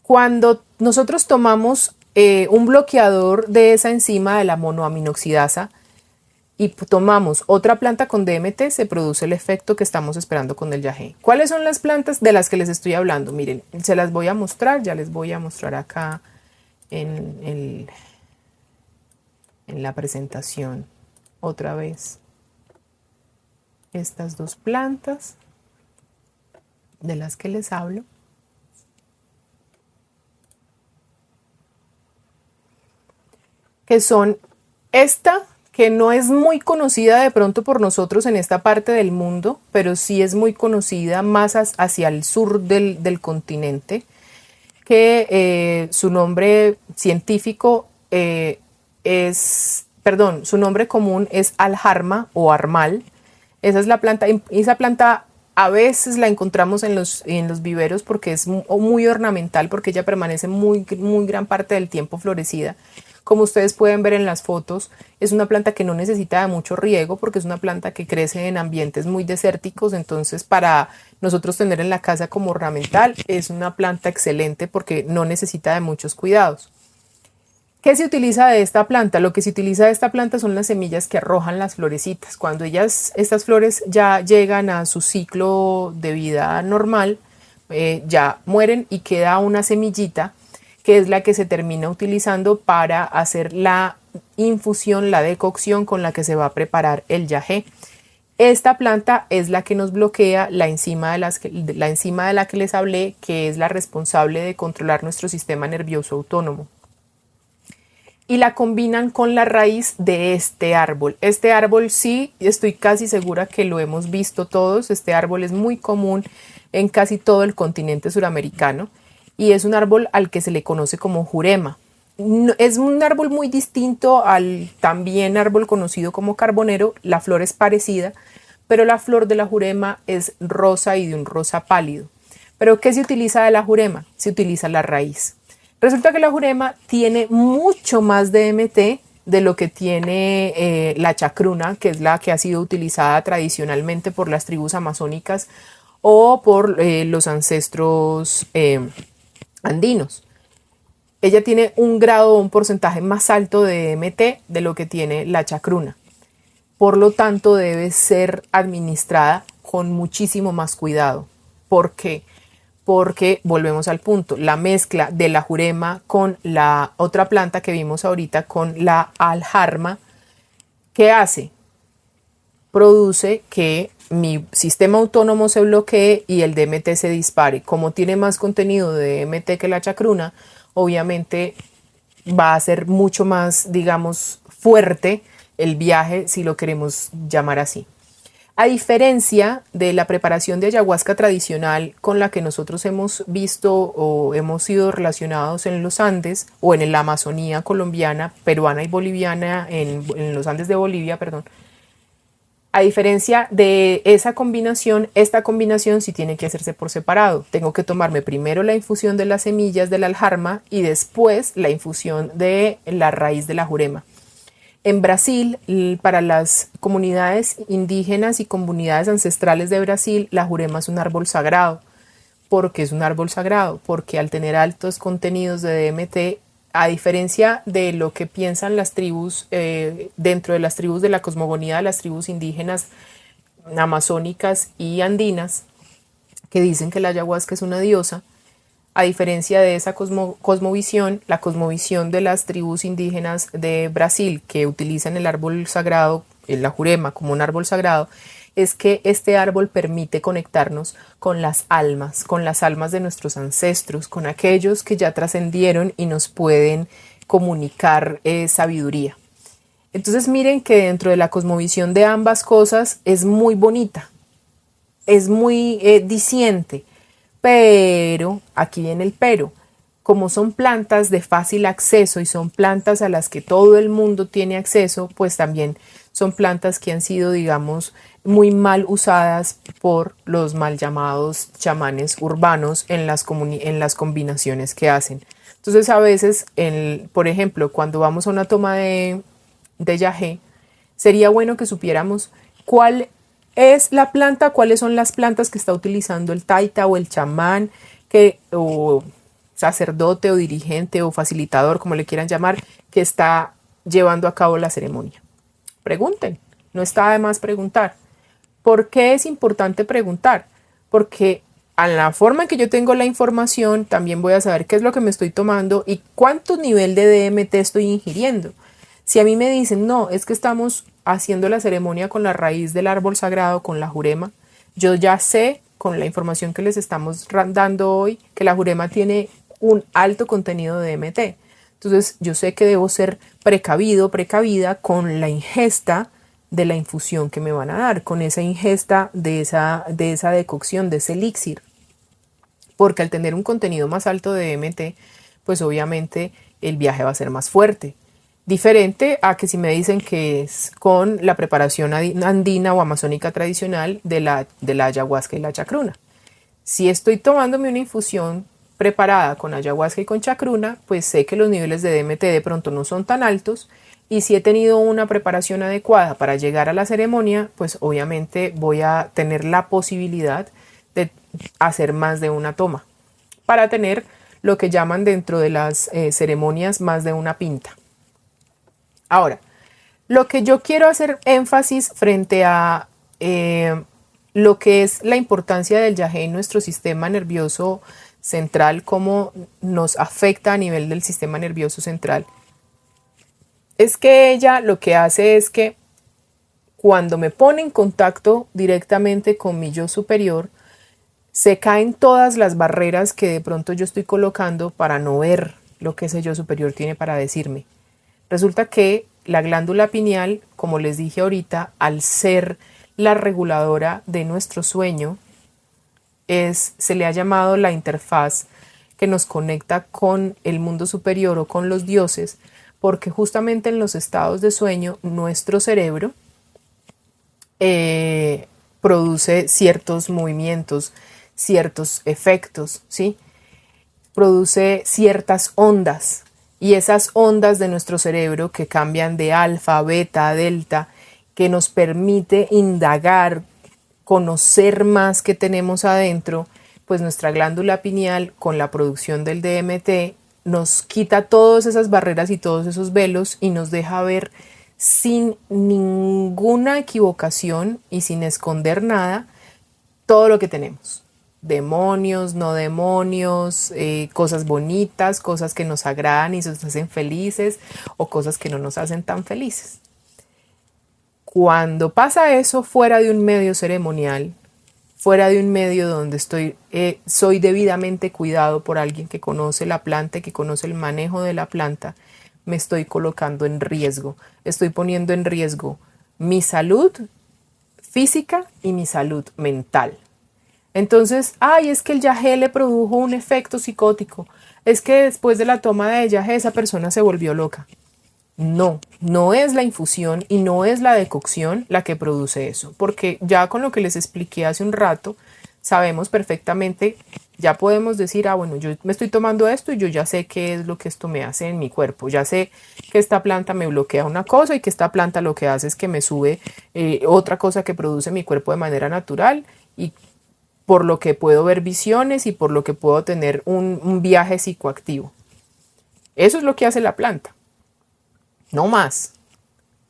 Cuando nosotros tomamos un bloqueador de esa enzima de la monoaminoxidasa y tomamos otra planta con DMT, se produce el efecto que estamos esperando con el yagé. ¿Cuáles son las plantas de las que les estoy hablando? Miren, se las voy a mostrar, ya les voy a mostrar acá en la presentación otra vez estas dos plantas de las que les hablo. Que son esta, que no es muy conocida de pronto por nosotros en esta parte del mundo, pero sí es muy conocida más hacia el sur del continente, que su nombre científico su nombre común es aljarma o armal. Esa es la planta, esa planta A veces la encontramos en los viveros porque es muy ornamental, porque ella permanece muy gran parte del tiempo florecida. Como ustedes pueden ver en las fotos, es una planta que no necesita de mucho riego porque es una planta que crece en ambientes muy desérticos, entonces para nosotros tener en la casa como ornamental es una planta excelente porque no necesita de muchos cuidados. ¿Qué se utiliza de esta planta? Lo que se utiliza de esta planta son las semillas que arrojan las florecitas. Cuando estas flores ya llegan a su ciclo de vida normal, ya mueren y queda una semillita que es la que se termina utilizando para hacer la infusión, la decocción con la que se va a preparar el yagé. Esta planta es la que nos bloquea la enzima de la que les hablé, que es la responsable de controlar nuestro sistema nervioso autónomo. Y la combinan con la raíz de este árbol. Este árbol sí, estoy casi segura que lo hemos visto todos. Este árbol es muy común en casi todo el continente suramericano y es un árbol al que se le conoce como jurema. Es un árbol muy distinto al también árbol conocido como carbonero. La flor es parecida, pero la flor de la jurema es rosa y de un rosa pálido. ¿Pero qué se utiliza de la jurema? Se utiliza la raíz. Resulta que la jurema tiene mucho más DMT de lo que tiene la chacruna, que es la que ha sido utilizada tradicionalmente por las tribus amazónicas o por los ancestros andinos. Ella tiene un grado o un porcentaje más alto de DMT de lo que tiene la chacruna. Por lo tanto, debe ser administrada con muchísimo más cuidado. ¿Por qué? Porque volvemos al punto, la mezcla de la jurema con la otra planta que vimos ahorita, con la aljarma, ¿qué hace? Produce que mi sistema autónomo se bloquee y el DMT se dispare. Como tiene más contenido de DMT que la chacruna, obviamente va a ser mucho más, digamos, fuerte el viaje, si lo queremos llamar así. A diferencia de la preparación de ayahuasca tradicional con la que nosotros hemos visto o hemos sido relacionados en los Andes o en la Amazonía colombiana, peruana y boliviana, en los Andes de Bolivia, perdón. A diferencia de esa combinación, esta combinación sí tiene que hacerse por separado. Tengo que tomarme primero la infusión de las semillas de la aljarma y después la infusión de la raíz de la jurema. En Brasil, para las comunidades indígenas y comunidades ancestrales de Brasil, la jurema es un árbol sagrado. ¿Por qué es un árbol sagrado? Porque al tener altos contenidos de DMT, a diferencia de lo que piensan las tribus, dentro de las tribus de la cosmogonía de las tribus indígenas, amazónicas y andinas, que dicen que la ayahuasca es una diosa, a diferencia de esa cosmovisión, la cosmovisión de las tribus indígenas de Brasil que utilizan el árbol sagrado, la jurema como un árbol sagrado, es que este árbol permite conectarnos con las almas de nuestros ancestros, con aquellos que ya trascendieron y nos pueden comunicar sabiduría. Entonces miren que dentro de la cosmovisión de ambas cosas es muy bonita, es muy diciente. Pero, aquí viene el pero, como son plantas de fácil acceso y son plantas a las que todo el mundo tiene acceso, pues también son plantas que han sido, digamos, muy mal usadas por los mal llamados chamanes urbanos en las combinaciones que hacen. Entonces a veces, por ejemplo, cuando vamos a una toma de yagé, sería bueno que supiéramos cuál es la planta, cuáles son las plantas que está utilizando el taita o el chamán, o sacerdote o dirigente o facilitador, como le quieran llamar, que está llevando a cabo la ceremonia. Pregunten, no está de más preguntar. ¿Por qué es importante preguntar? Porque a la forma en que yo tengo la información, también voy a saber qué es lo que me estoy tomando y cuánto nivel de DMT estoy ingiriendo. Si a mí me dicen, no, es que estamos haciendo la ceremonia con la raíz del árbol sagrado, con la jurema, yo ya sé, con la información que les estamos dando hoy, que la jurema tiene un alto contenido de DMT. Entonces yo sé que debo ser precavida con la ingesta de la infusión que me van a dar, con esa ingesta de esa decocción, de ese elixir. Porque al tener un contenido más alto de DMT, pues obviamente el viaje va a ser más fuerte. Diferente a que si me dicen que es con la preparación andina o amazónica tradicional de la ayahuasca y la chacruna. Si estoy tomándome una infusión preparada con ayahuasca y con chacruna, pues sé que los niveles de DMT de pronto no son tan altos, y si he tenido una preparación adecuada para llegar a la ceremonia, pues obviamente voy a tener la posibilidad de hacer más de una toma para tener lo que llaman dentro de las ceremonias más de una pinta. Ahora, lo que yo quiero hacer énfasis frente a lo que es la importancia del yagé en nuestro sistema nervioso central, cómo nos afecta a nivel del sistema nervioso central, es que ella lo que hace es que cuando me pone en contacto directamente con mi yo superior, se caen todas las barreras que de pronto yo estoy colocando para no ver lo que ese yo superior tiene para decirme. Resulta que la glándula pineal, como les dije ahorita, al ser la reguladora de nuestro sueño, se le ha llamado la interfaz que nos conecta con el mundo superior o con los dioses, porque justamente en los estados de sueño nuestro cerebro produce ciertos movimientos, ciertos efectos, ¿sí? Produce ciertas ondas, y esas ondas de nuestro cerebro que cambian de alfa, beta, delta, que nos permite indagar, conocer más que tenemos adentro, pues nuestra glándula pineal con la producción del DMT nos quita todas esas barreras y todos esos velos y nos deja ver sin ninguna equivocación y sin esconder nada todo lo que tenemos. Demonios, no demonios, cosas bonitas, cosas que nos agradan y nos hacen felices, o cosas que no nos hacen tan felices. Cuando pasa eso fuera de un medio ceremonial, fuera de un medio donde soy debidamente cuidado por alguien que conoce la planta y que conoce el manejo de la planta, me estoy colocando en riesgo. Estoy poniendo en riesgo mi salud física y mi salud mental. Entonces, es que el yagé le produjo un efecto psicótico. Es que después de la toma de yagé esa persona se volvió loca. No, no es la infusión y no es la decocción la que produce eso, porque ya con lo que les expliqué hace un rato, sabemos perfectamente, ya podemos decir, bueno, yo me estoy tomando esto y yo ya sé qué es lo que esto me hace en mi cuerpo, ya sé que esta planta me bloquea una cosa y que esta planta lo que hace es que me sube otra cosa que produce mi cuerpo de manera natural, y por lo que puedo ver visiones y por lo que puedo tener un viaje psicoactivo. Eso es lo que hace la planta. No más.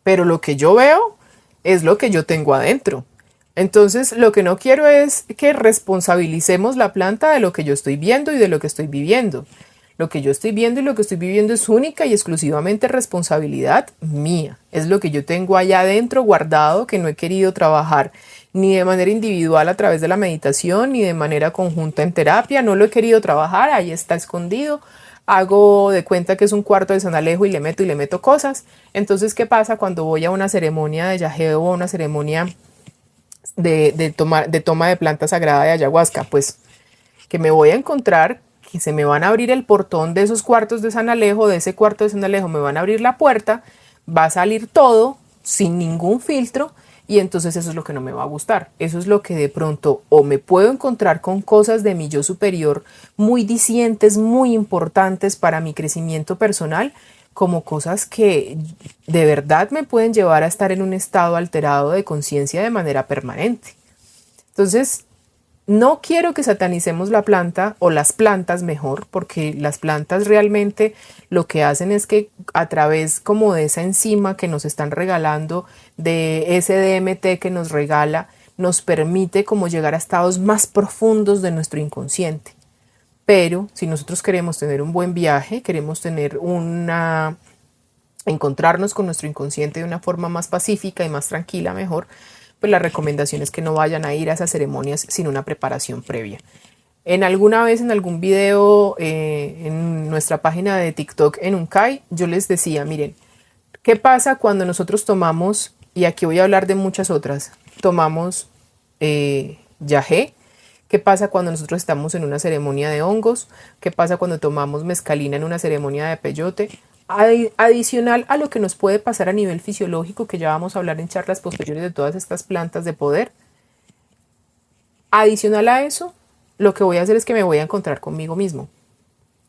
Pero lo que yo veo es lo que yo tengo adentro. Entonces, lo que no quiero es que responsabilicemos la planta de lo que yo estoy viendo y de lo que estoy viviendo. Lo que yo estoy viendo y lo que estoy viviendo es única y exclusivamente responsabilidad mía. Es lo que yo tengo allá adentro guardado, que no he querido trabajar ni de manera individual a través de la meditación, ni de manera conjunta en terapia. No lo he querido trabajar, ahí está escondido. Hago de cuenta que es un cuarto de San Alejo y le meto cosas. Entonces, ¿qué pasa cuando voy a una ceremonia de yagé o a una ceremonia de toma de planta sagrada de ayahuasca? Pues que me voy a encontrar que se me van a abrir el portón de esos cuartos de San Alejo, de ese cuarto de San Alejo me van a abrir la puerta, va a salir todo sin ningún filtro, y entonces eso es lo que no me va a gustar. Eso es lo que de pronto o me puedo encontrar con cosas de mi yo superior muy dicientes, muy importantes para mi crecimiento personal, como cosas que de verdad me pueden llevar a estar en un estado alterado de conciencia de manera permanente. Entonces, no quiero que satanicemos la planta, o las plantas mejor, porque las plantas realmente lo que hacen es que a través como de esa enzima que nos están regalando, de ese DMT que nos regala, nos permite como llegar a estados más profundos de nuestro inconsciente. Pero si nosotros queremos tener un buen viaje, queremos tener encontrarnos con nuestro inconsciente de una forma más pacífica y más tranquila, mejor, pues la recomendación es que no vayan a ir a esas ceremonias sin una preparación previa. Alguna vez en algún video en nuestra página de TikTok en Uncay, yo les decía, miren, ¿qué pasa cuando nosotros tomamos, y aquí voy a hablar de muchas otras, tomamos yagé? ¿Qué pasa cuando nosotros estamos en una ceremonia de hongos? ¿Qué pasa cuando tomamos mezcalina en una ceremonia de peyote? Adicional a lo que nos puede pasar a nivel fisiológico, que ya vamos a hablar en charlas posteriores de todas estas plantas de poder, adicional a eso, lo que voy a hacer es que me voy a encontrar conmigo mismo,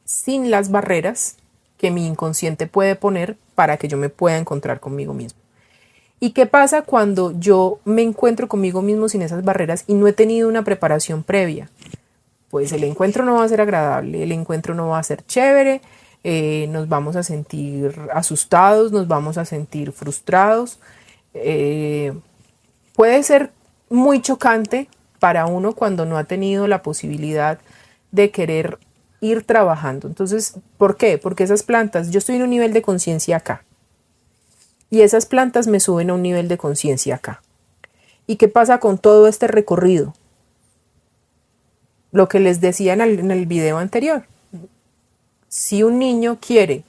sin las barreras que mi inconsciente puede poner para que yo me pueda encontrar conmigo mismo. ¿Y qué pasa cuando yo me encuentro conmigo mismo sin esas barreras y no he tenido una preparación previa? Pues el encuentro no va a ser agradable, el encuentro no va a ser chévere, nos vamos a sentir asustados, nos vamos a sentir frustrados. Puede ser muy chocante para uno cuando no ha tenido la posibilidad de querer ir trabajando. Entonces, ¿por qué? Porque esas plantas, yo estoy en un nivel de conciencia acá y esas plantas me suben a un nivel de conciencia acá. ¿Y qué pasa con todo este recorrido? Lo que les decía en el video anterior. Si un niño quiere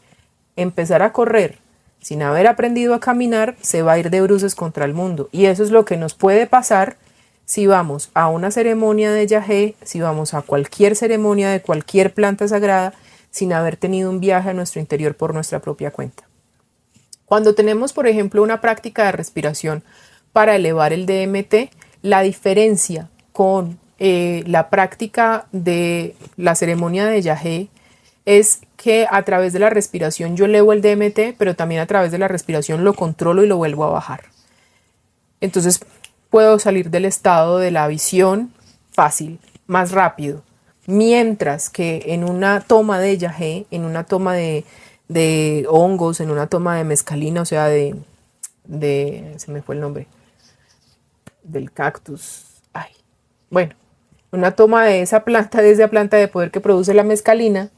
empezar a correr sin haber aprendido a caminar, se va a ir de bruces contra el mundo. Y eso es lo que nos puede pasar si vamos a una ceremonia de yagé, si vamos a cualquier ceremonia de cualquier planta sagrada, sin haber tenido un viaje a nuestro interior por nuestra propia cuenta. Cuando tenemos, por ejemplo, una práctica de respiración para elevar el DMT, la diferencia con la práctica de la ceremonia de yagé es que a través de la respiración yo elevo el DMT, pero también a través de la respiración lo controlo y lo vuelvo a bajar. Entonces puedo salir del estado de la visión fácil, más rápido. Mientras que en una toma de yagé, en una toma de hongos, en una toma de mescalina, o sea, se me fue el nombre, del cactus. Ay, bueno, una toma de esa planta de poder que produce la mescalina,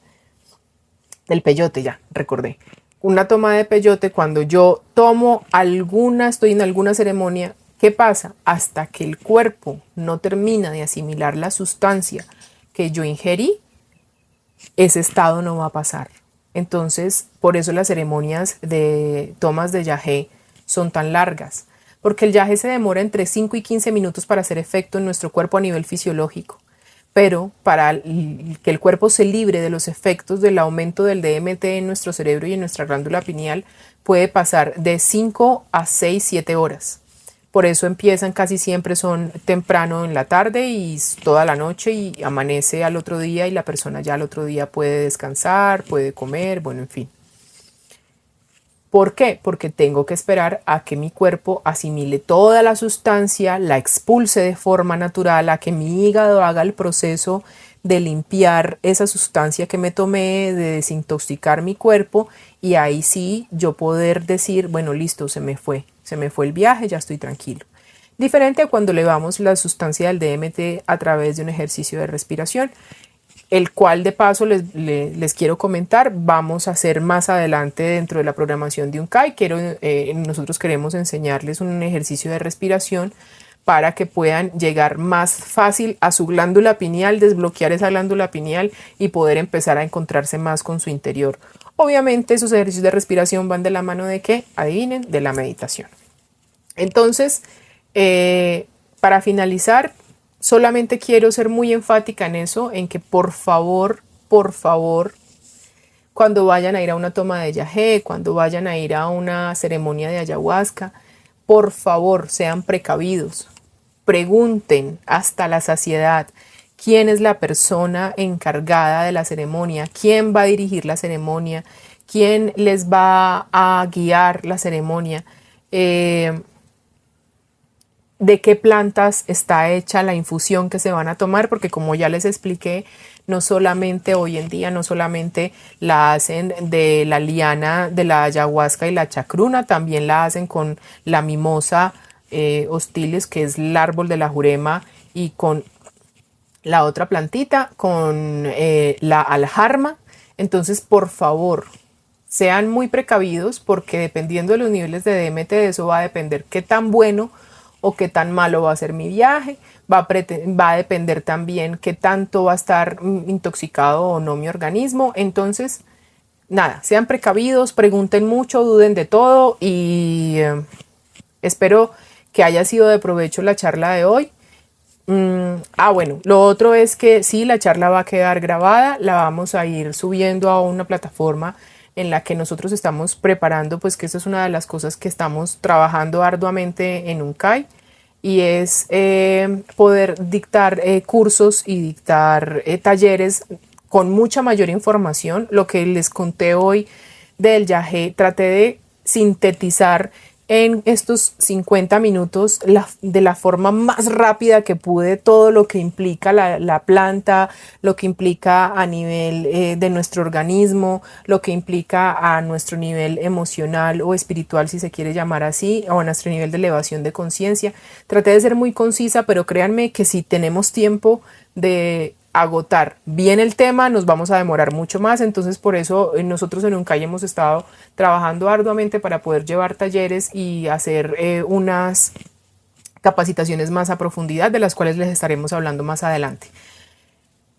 del peyote, ya recordé. Una toma de peyote, cuando yo estoy en alguna ceremonia, ¿qué pasa? Hasta que el cuerpo no termina de asimilar la sustancia que yo ingerí, ese estado no va a pasar. Entonces, por eso las ceremonias de tomas de yagé son tan largas, porque el yagé se demora entre 5 y 15 minutos para hacer efecto en nuestro cuerpo a nivel fisiológico. Pero para que el cuerpo se libre de los efectos del aumento del DMT en nuestro cerebro y en nuestra glándula pineal, puede pasar de 5 a 6, 7 horas. Por eso empiezan casi siempre son temprano en la tarde y toda la noche y amanece al otro día y la persona ya al otro día puede descansar, puede comer, bueno, en fin. ¿Por qué? Porque tengo que esperar a que mi cuerpo asimile toda la sustancia, la expulse de forma natural, a que mi hígado haga el proceso de limpiar esa sustancia que me tomé, de desintoxicar mi cuerpo y ahí sí yo poder decir, bueno, listo, se me fue el viaje, ya estoy tranquilo. Diferente a cuando elevamos la sustancia del DMT a través de un ejercicio de respiración, el cual de paso les quiero comentar, vamos a hacer más adelante dentro de la programación de Unkai. Nosotros queremos enseñarles un ejercicio de respiración para que puedan llegar más fácil a su glándula pineal, desbloquear esa glándula pineal y poder empezar a encontrarse más con su interior. Obviamente esos ejercicios de respiración van de la mano de ¿qué? Adivinen, de la meditación. Entonces, para finalizar, solamente quiero ser muy enfática en eso, en que por favor, cuando vayan a ir a una toma de yagé, cuando vayan a ir a una ceremonia de ayahuasca, por favor, sean precavidos. Pregunten hasta la saciedad quién es la persona encargada de la ceremonia, quién va a dirigir la ceremonia, quién les va a guiar la ceremonia. De qué plantas está hecha la infusión que se van a tomar, porque como ya les expliqué, no solamente hoy en día, no solamente la hacen de la liana de la ayahuasca y la chacruna, también la hacen con la mimosa hostiles, que es el árbol de la jurema, y con la otra plantita, con la aljarma. Entonces, por favor, sean muy precavidos, porque dependiendo de los niveles de DMT, de eso va a depender qué tan bueno o qué tan malo va a ser mi viaje, va a depender también qué tanto va a estar intoxicado o no mi organismo. Entonces, nada, sean precavidos, pregunten mucho, duden de todo y espero que haya sido de provecho la charla de hoy. Bueno, lo otro es que sí, la charla va a quedar grabada, la vamos a ir subiendo a una plataforma en la que nosotros estamos preparando, pues que esa es una de las cosas que estamos trabajando arduamente en UNCAI, y es poder dictar cursos y dictar talleres con mucha mayor información. Lo que les conté hoy del yagé, traté de sintetizar en estos 50 minutos de la forma más rápida que pude todo lo que implica la planta, lo que implica a nivel de nuestro organismo, lo que implica a nuestro nivel emocional o espiritual, si se quiere llamar así, o a nuestro nivel de elevación de conciencia. Traté de ser muy concisa, pero créanme que si tenemos tiempo de agotar bien el tema, nos vamos a demorar mucho más. Entonces por eso nosotros en UNCAI hemos estado trabajando arduamente para poder llevar talleres y hacer unas capacitaciones más a profundidad, de las cuales les estaremos hablando más adelante.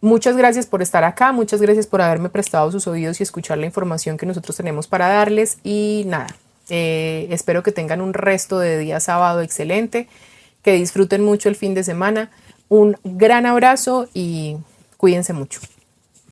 Muchas gracias por estar acá, muchas gracias por haberme prestado sus oídos y escuchar la información que nosotros tenemos para darles, y nada, espero que tengan un resto de día sábado excelente, que disfruten mucho el fin de semana. Un gran abrazo y cuídense mucho.